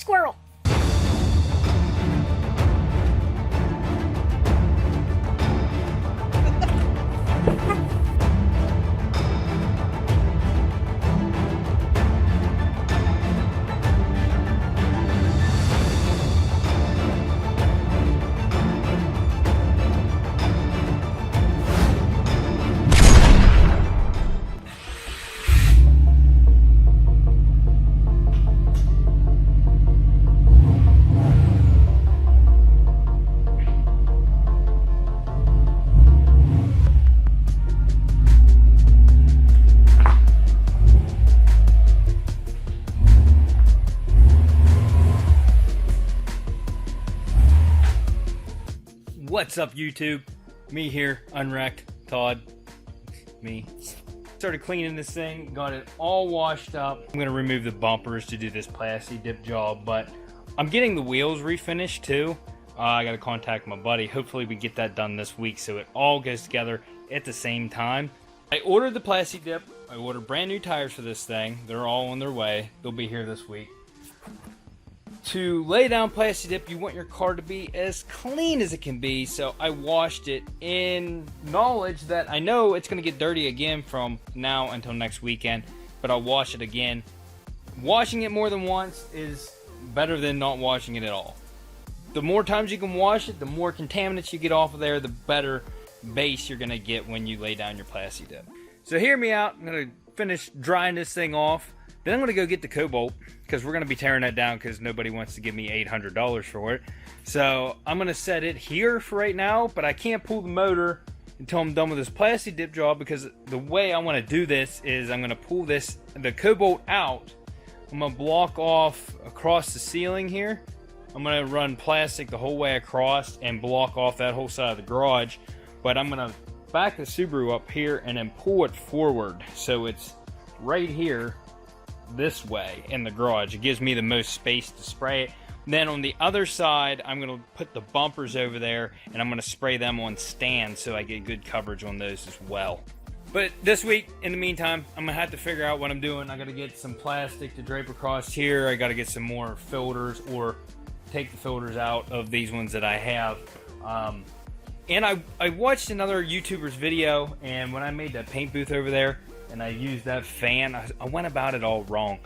Squirrel. What's up, YouTube? Me here, Unwrecked, Todd, me. Started cleaning this thing, got it all washed up. I'm gonna remove the bumpers to do this plasti dip job, but I'm getting the wheels refinished too. I gotta contact my buddy. Hopefully we get that done this week so it all goes together at the same time. I ordered the plasti dip. I ordered brand new tires for this thing. They're all on their way. They'll be here this week. To lay down plasti dip, you want your car to be as clean as it can be, so I washed it in knowledge that I know it's going to get dirty again from now until next weekend, but I'll wash it again. Washing it more than once is better than not washing it at all. The more times you can wash it, the more contaminants you get off of there, the better base you're going to get when you lay down your plasti dip. So hear me out. I'm going to finish drying this thing off. Then I'm going to go get the Cobalt, because we're going to be tearing that down because nobody wants to give me $800 for it. So I'm going to set it here for right now, but I can't pull the motor until I'm done with this plasti dip job, because the way I want to do this is I'm going to pull the Cobalt out. I'm going to block off across the ceiling here. I'm going to run plastic the whole way across and block off that whole side of the garage. But I'm going to back the Subaru up here and then pull it forward so it's right here this way in the garage. It gives me the most space to spray it. Then on the other side, I'm going to put the bumpers over there and I'm going to spray them on stands so I get good coverage on those as well. But this week, in the meantime, I'm going to have to figure out what I'm doing. I got to get some plastic to drape across here. I got to get some more filters, or take the filters out of these ones that I have. And I watched another YouTuber's video, and when I made that paint booth over there and I used that fan, I went about it all wrong.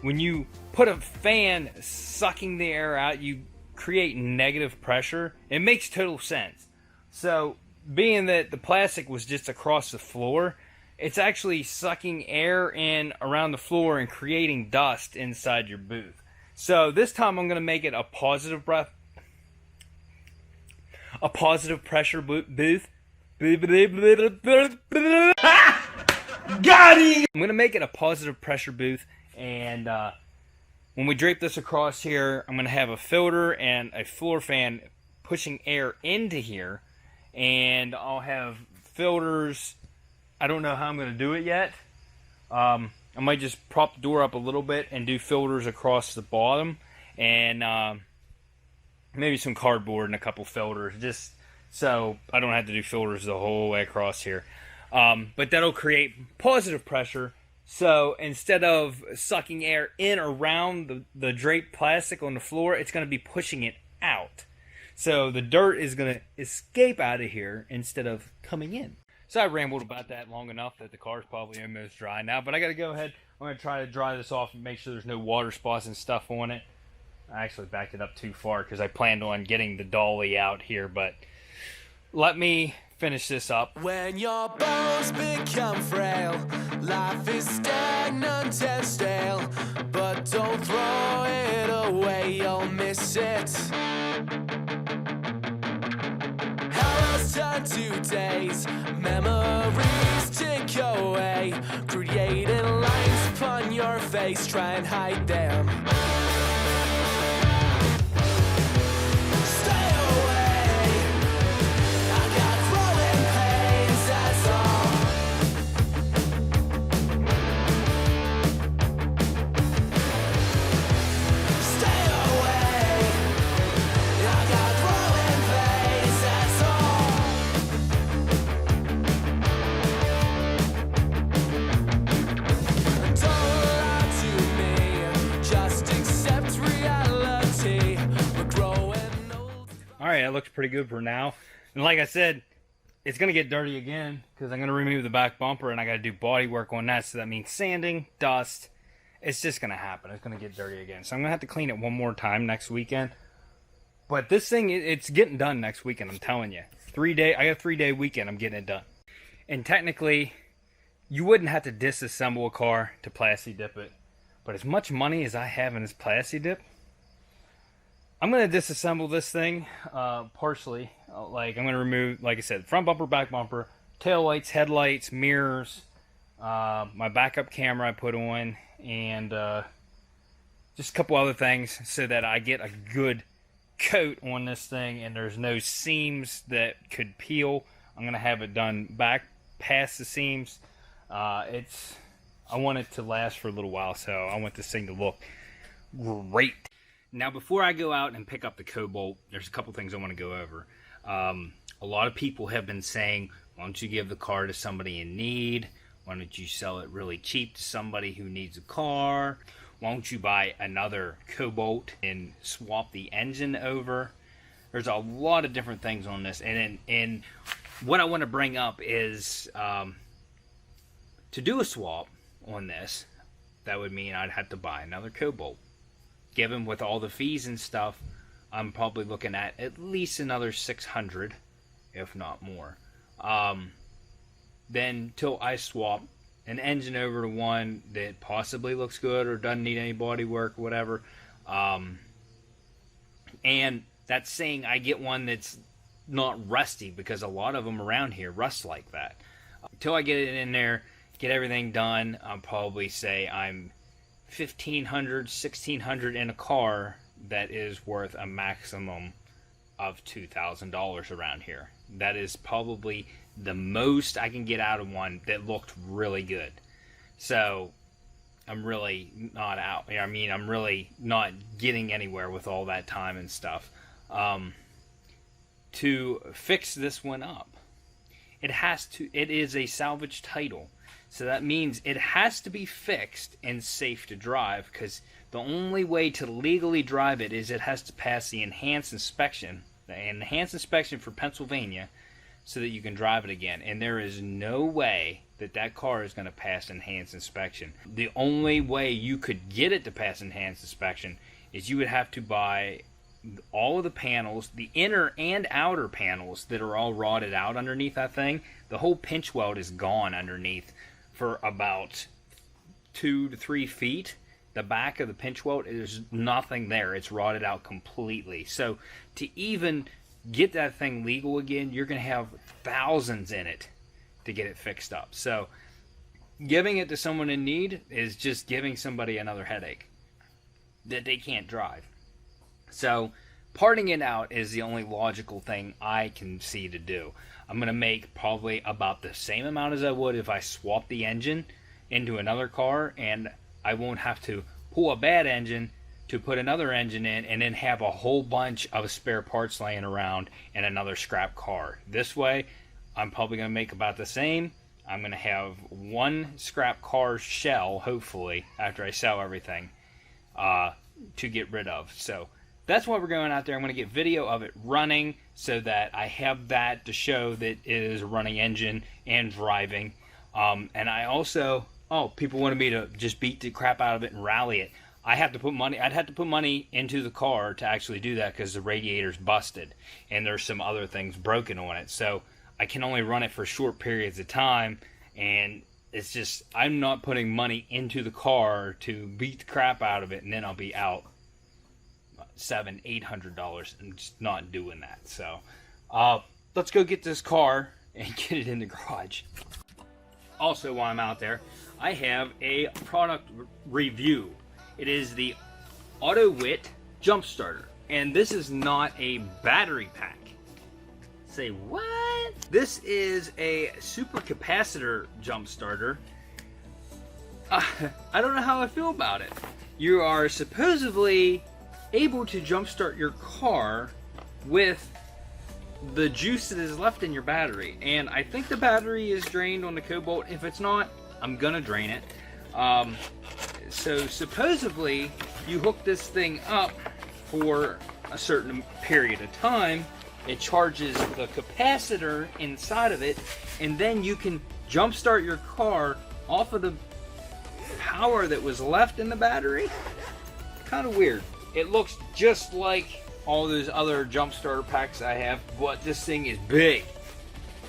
When you put a fan sucking the air out, you create negative pressure. It makes total sense. So being that the plastic was just across the floor, it's actually sucking air in around the floor and creating dust inside your booth. So this time I'm going to make it a positive pressure booth. Got him! I'm going to make it a positive pressure booth, and when we drape this across here, I'm going to have a filter and a floor fan pushing air into here, and I'll have filters. I don't know how I'm going to do it yet. I might just prop the door up a little bit and do filters across the bottom, and maybe some cardboard and a couple filters, just so I don't have to do filters the whole way across here. But that'll create positive pressure, so instead of sucking air in around the draped plastic on the floor, it's going to be pushing it out. So the dirt is going to escape out of here instead of coming in. So I rambled about that long enough that the car's probably almost dry now, but I got to go ahead. I'm going to try to dry this off and make sure there's no water spots and stuff on it. I actually backed it up too far because I planned on getting the dolly out here, but let me finish this up. When your bones become frail, life is stagnant and stale, but don't throw it away, you'll miss it. Hours turn to days, memories tick away, creating lines upon your face, try and hide them. Just right, that looks pretty good for now. And like I said, it's going to get dirty again because I'm going to remove the back bumper and I got to do body work on that. So that means sanding, dust. It's just going to happen. It's going to get dirty again. So I'm going to have to clean it one more time next weekend. But this thing, it's getting done next weekend, I'm telling you. I got a 3-day weekend, I'm getting it done. And technically, you wouldn't have to disassemble a car to plasti dip it. But as much money as I have in this plasti dip, I'm going to disassemble this thing partially. Like, I'm going to remove, like I said, front bumper, back bumper, tail lights, headlights, mirrors, my backup camera I put on, and just a couple other things so that I get a good coat on this thing and there's no seams that could peel. I'm going to have it done back past the seams. I want it to last for a little while, so I want this thing to look great. Now, before I go out and pick up the Cobalt, there's a couple things I want to go over. A lot of people have been saying, why don't you give the car to somebody in need? Why don't you sell it really cheap to somebody who needs a car? Why don't you buy another Cobalt and swap the engine over? There's a lot of different things on this. And what I want to bring up is to do a swap on this, that would mean I'd have to buy another Cobalt. Given with all the fees and stuff, I'm probably looking at least another $600, if not more. Then till I swap an engine over to one that possibly looks good or doesn't need any body work or whatever. And that's saying I get one that's not rusty, because a lot of them around here rust like that. Until I get it in there, get everything done, I'll probably say I'm $1,500, $1,600 in a car that is worth a maximum of $2,000 around here. That is probably the most I can get out of one that looked really good. So I'm really not out. I mean, I'm really not getting anywhere with all that time and stuff. To fix this one up, it is a salvage title. So that means it has to be fixed and safe to drive, because the only way to legally drive it is it has to pass the enhanced inspection. The enhanced inspection for Pennsylvania, so that you can drive it again. And there is no way that that car is going to pass enhanced inspection. The only way you could get it to pass enhanced inspection is you would have to buy all of the panels, the inner and outer panels that are all rotted out underneath that thing. The whole pinch weld is gone underneath for about 2 to 3 feet. The back of the pinch weld, there's nothing there. It's rotted out completely. So to even get that thing legal again, you're going to have thousands in it to get it fixed up. So giving it to someone in need is just giving somebody another headache that they can't drive. So parting it out is the only logical thing I can see to do. I'm going to make probably about the same amount as I would if I swapped the engine into another car, and I won't have to pull a bad engine to put another engine in and then have a whole bunch of spare parts laying around in another scrap car. This way, I'm probably going to make about the same. I'm going to have one scrap car shell, hopefully, after I sell everything, to get rid of. So that's why we're going out there. I'm going to get video of it running so that I have that to show that it is a running engine and driving. And I also, people wanted me to just beat the crap out of it and rally it. I'd have to put money into the car to actually do that, because the radiator's busted and there's some other things broken on it. So I can only run it for short periods of time, and it's just, I'm not putting money into the car to beat the crap out of it, and then I'll be out $700, $800 and just not doing that. So let's go get this car and get it in the garage. Also, while I'm out there, I have a product review. It is the AutoWit jump starter, and this is not a battery pack. Say what? This is a supercapacitor jump starter. I don't know how I feel about it. You are supposedly able to jumpstart your car with the juice that is left in your battery, and I think the battery is drained on the Cobalt. If it's not, I'm gonna drain it. So supposedly you hook this thing up for a certain period of time, it charges the capacitor inside of it, and then you can jump start your car off of the power that was left in the battery. Kind of weird. It looks just like all those other jump starter packs I have, but this thing is big.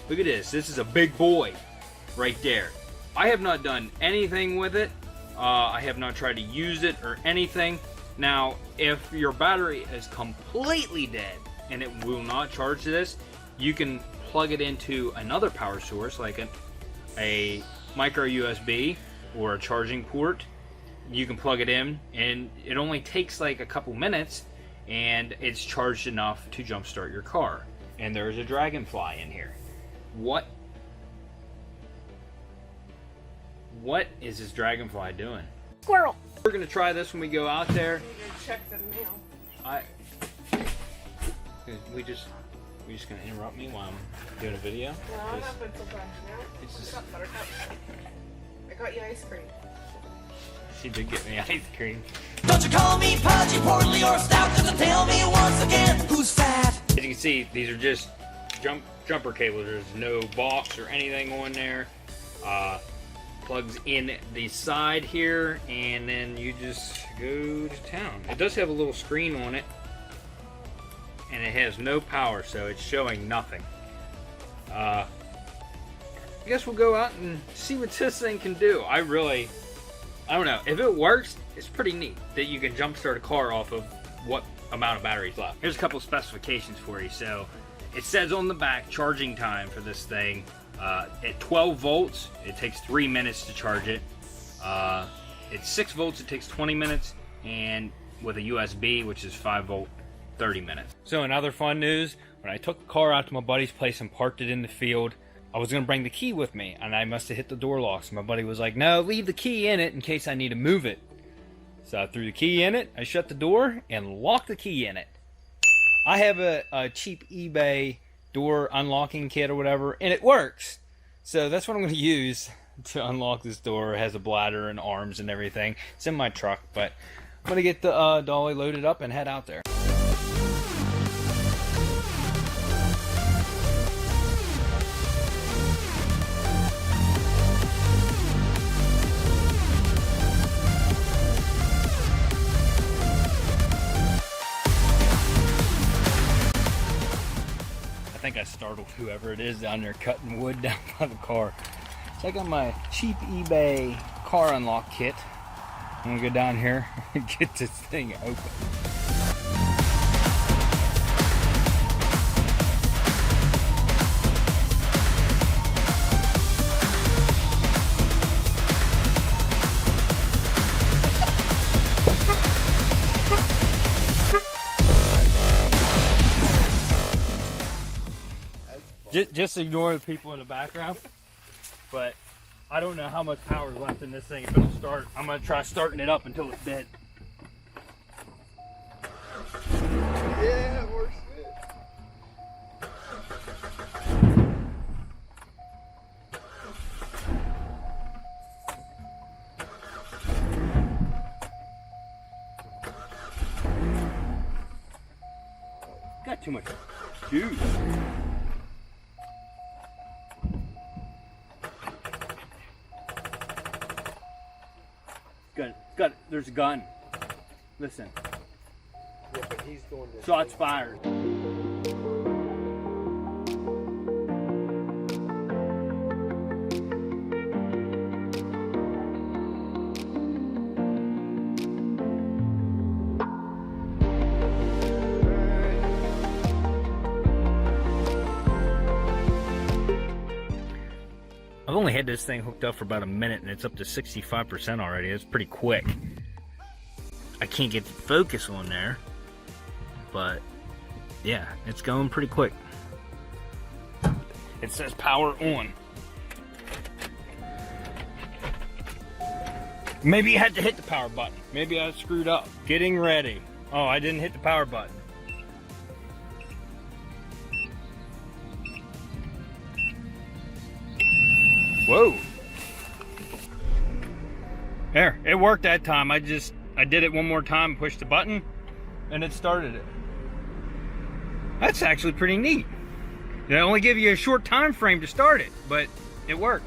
Look at this. This is a big boy right there. I have not done anything with it. I have not tried to use it or anything. Now, if your battery is completely dead and it will not charge this, you can plug it into another power source like a micro USB or a charging port. You can plug it in and it only takes like a couple minutes and it's charged enough to jumpstart your car. And there's a dragonfly in here. What is this dragonfly doing? Squirrel. We're gonna try this when we go out there. Check the mail. We just gonna interrupt me while I'm doing a video? No, I'm not putting some time now. It's just, What's up, Buttercup? I got you ice cream. she did get me ice cream. Don't you call me pudgy, portly, or stout, just to tell me once again who's fat. As you can see, these are just jumper cables. There's no box or anything on there. Plugs in the side here, and then you just go to town. It does have a little screen on it, and it has no power, so it's showing nothing. I guess we'll go out and see what this thing can do. I don't know. If it works, it's pretty neat that you can jumpstart a car off of what amount of batteries left. Here's a couple of specifications for you. So it says on the back, charging time for this thing. At 12 volts, it takes 3 minutes to charge it. At 6 volts, it takes 20 minutes. And with a USB, which is 5 volt, 30 minutes. So in other fun news, when I took the car out to my buddy's place and parked it in the field, I was going to bring the key with me, and I must have hit the door lock. So my buddy was like, no, leave the key in it in case I need to move it. So I threw the key in it, I shut the door, and locked the key in it. I have a cheap eBay door unlocking kit or whatever, and it works. So that's what I'm going to use to unlock this door. It has a bladder and arms and everything. It's in my truck, but I'm going to get the dolly loaded up and head out there. I think I startled whoever it is down there cutting wood down by the car. So I got my cheap eBay car unlock kit. I'm gonna go down here and get this thing open. Just ignore the people in the background, but I don't know how much power is left in this thing. If it'll start, I'm going to try starting it up until it's dead. Yeah, it works good. Got too much juice. Gun. There's a gun. Listen. Yeah, but he's going to... Shots fired. I've only had this thing hooked up for about a minute and it's up to 65% already. It's pretty quick. I can't get the focus on there, but yeah, it's going pretty quick. It says power on. Maybe I had to hit the power button. Maybe I screwed up. Getting ready. Oh, I didn't hit the power button. Whoa. There, it worked that time. I did it one more time, pushed the button, and it started it. That's actually pretty neat. They only give you a short time frame to start it, but it worked.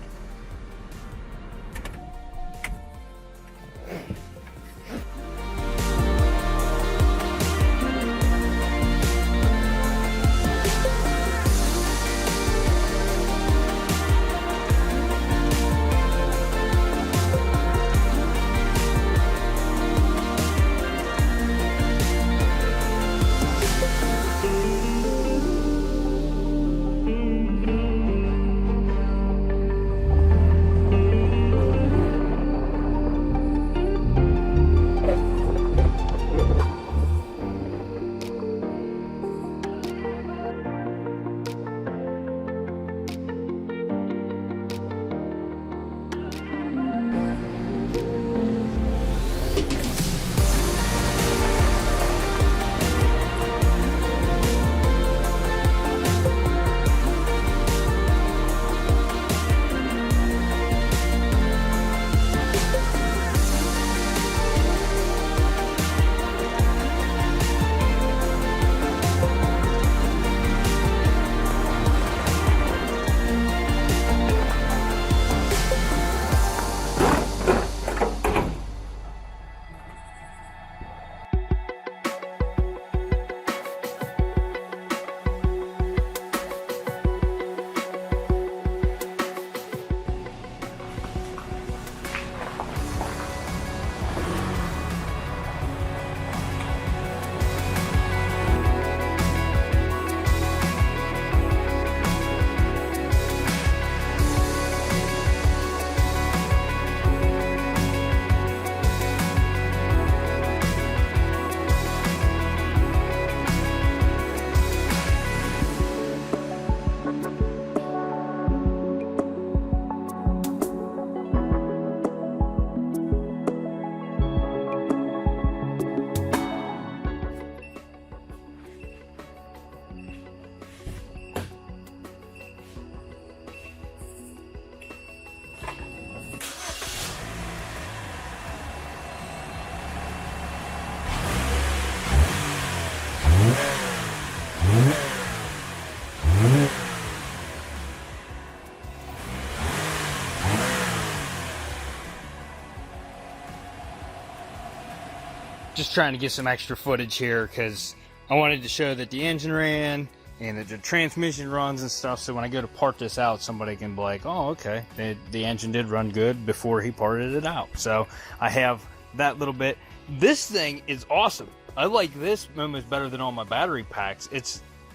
Just trying to get some extra footage here because I wanted to show that the engine ran and that the transmission runs and stuff, so when I go to part this out, somebody can be like, oh, okay, the engine did run good before he parted it out. So I have that little bit. This thing is awesome. I like this almost better than all my battery packs.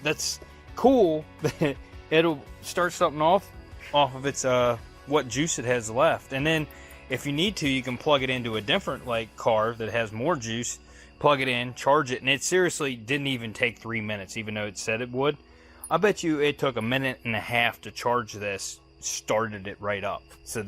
That's cool that it'll start something off of its what juice it has left, and then if you need to, you can plug it into a different car that has more juice, plug it in, charge it, and it seriously didn't even take 3 minutes, even though it said it would. I bet you it took 1.5 minutes to charge this, started it right up. So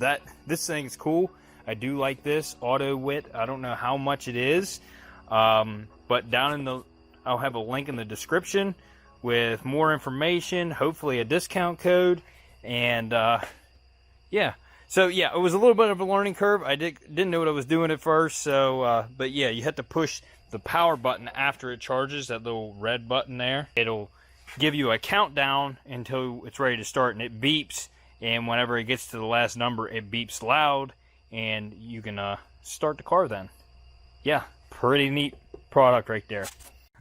this thing's cool. I do like this auto wit. I don't know how much it is, but I'll have a link in the description with more information, hopefully a discount code, and yeah. So yeah, it was a little bit of a learning curve. I didn't know what I was doing at first. So, but yeah, you have to push the power button after it charges, that little red button there. It'll give you a countdown until it's ready to start, and it beeps. And whenever it gets to the last number, it beeps loud, and you can start the car then. Yeah, pretty neat product right there.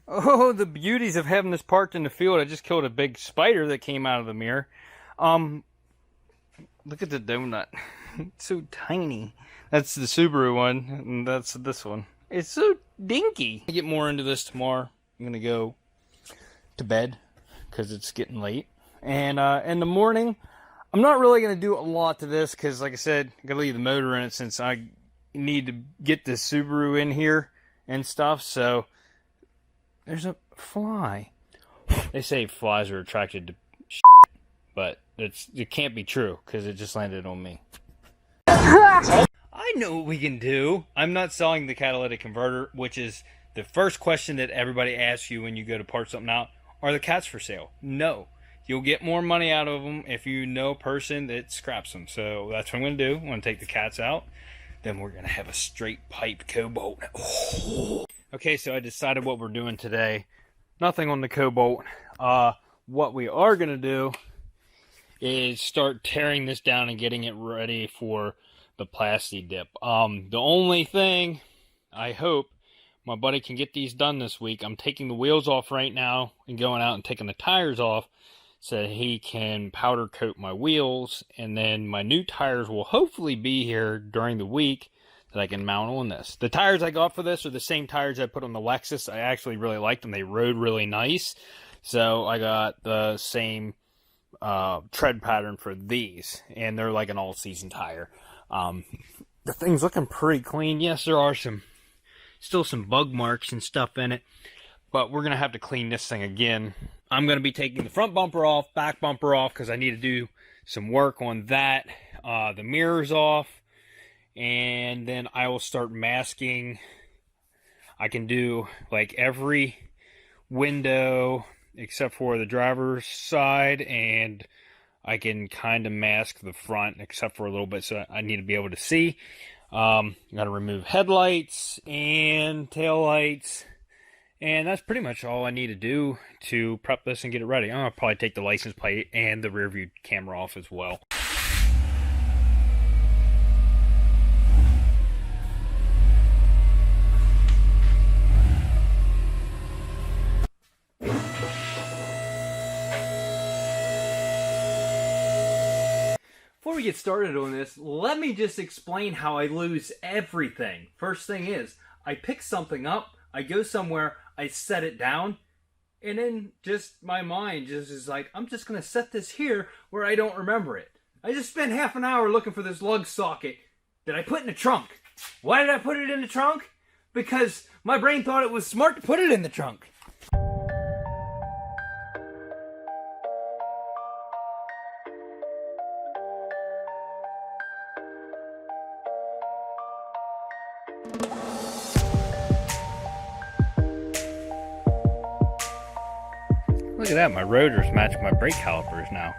Oh, the beauties of having this parked in the field. I just killed a big spider that came out of the mirror. Look at the donut. It's so tiny. That's the Subaru one, and that's this one. It's so dinky. I'll get more into this tomorrow. I'm going to go to bed because it's getting late. And in the morning, I'm not really going to do a lot to this because, like I said, I got to leave the motor in it since I need to get this Subaru in here and stuff. So there's a fly. They say flies are attracted to shit, but it can't be true because it just landed on me. I know what we can do. I'm not selling the catalytic converter, which is the first question that everybody asks you when you go to part something out. Are the cats for sale? No. You'll get more money out of them if you know a person that scraps them. So that's what I'm going to do. I'm going to take the cats out. Then we're going to have a straight pipe Cobalt. Oh. Okay, so I decided what we're doing today. nothing on the Cobalt. What we are going to do is start tearing this down and getting it ready for the plasti dip. The only thing, I hope my buddy can get these done this week. I'm taking the wheels off right now and going out and taking the tires off so he can powder coat my wheels, and then my new tires will hopefully be here during the week that I can mount on this. The tires I got for this are the same tires I put on the Lexus. I actually really like them. They rode really nice. So I got the same tread pattern for these, and they're like an all-season tire. The thing's looking pretty clean. Yes, there are still some bug marks and stuff in it, but we're gonna have to clean this thing again. I'm gonna be taking the front bumper off, back bumper off, because I need to do some work on that. The mirrors off, and then I will start masking. I can do like every window except for the driver's side, and I can kind of mask the front except for a little bit, so I need to be able to see. Got to remove headlights and tail lights, and that's pretty much all I need to do to prep this and get it ready. I'll probably take the license plate and the rear view camera off as well. Before we get started on this, let me just explain how I lose everything. First thing is, I pick something up, I go somewhere, I set it down, and then just my mind just is like, I'm just going to set this here where I don't remember it. I just spent half an hour looking for this lug socket that I put in the trunk. Why did I put it in the trunk? Because my brain thought it was smart to put it in the trunk. Look at that, my rotors match my brake calipers now.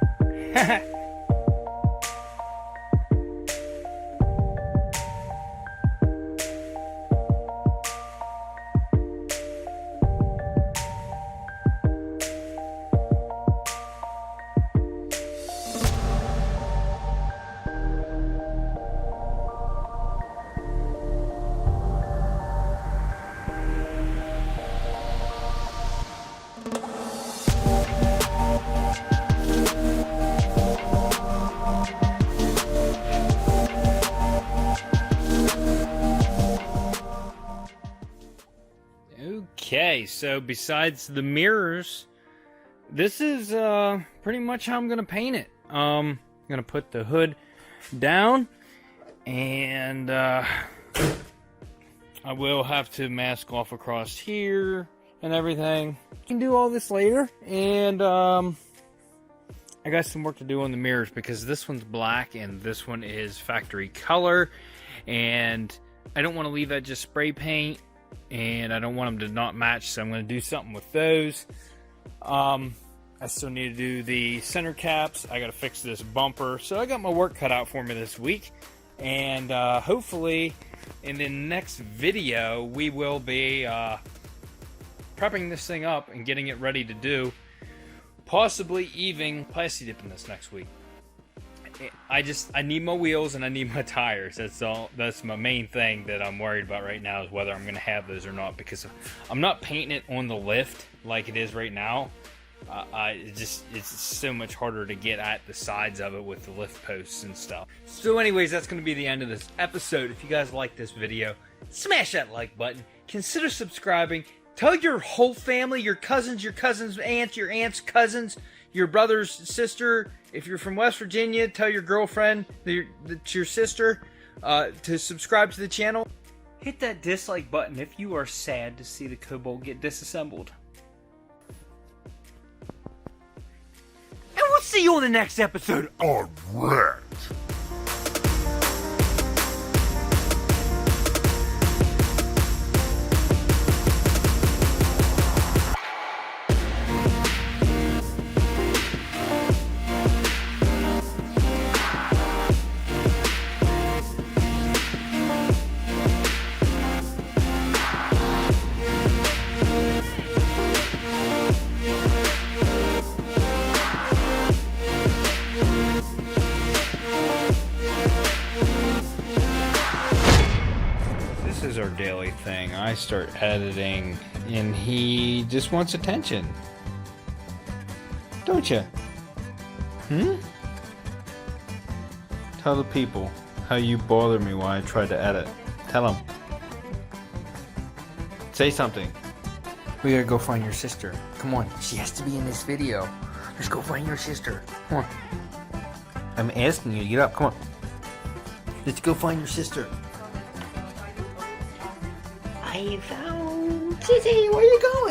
Okay, so besides the mirrors, this is pretty much how I'm going to paint it. I'm going to put the hood down, and I will have to mask off across here and everything. I can do all this later, and I got some work to do on the mirrors because this one's black and this one is factory color, and I don't want to leave that just spray paint. And I don't want them to not match, so I'm going to do something with those. I still need to do the center caps. I got to fix this bumper. So I got my work cut out for me this week. And hopefully in the next video, we will be prepping this thing up and getting it ready to do. Possibly even plasti dipping this next week. I need my wheels and I need my tires. That's my main thing that I'm worried about right now, is whether I'm going to have those or not, because I'm not painting it on the lift like it is right now. It's so much harder to get at the sides of it with the lift posts and stuff. So anyways, that's going to be the end of this episode. If you guys like this video, smash that like button. Consider subscribing. Tell your whole family, your cousins' aunts, your aunt's cousins, your brother's sister. If you're from West Virginia, tell your girlfriend, that's your sister, to subscribe to the channel. Hit that dislike button if you are sad to see the Cobalt get disassembled. And we'll see you on the next episode. Alright. I start editing and he just wants attention. Don't you? Tell the people how you bother me while I try to edit. Tell them. Say something. We gotta go find your sister. Come on, she has to be in this video. Let's go find your sister. Come on. I'm asking you to get up. Come on. Let's go find your sister. I found Sissy. Where you going?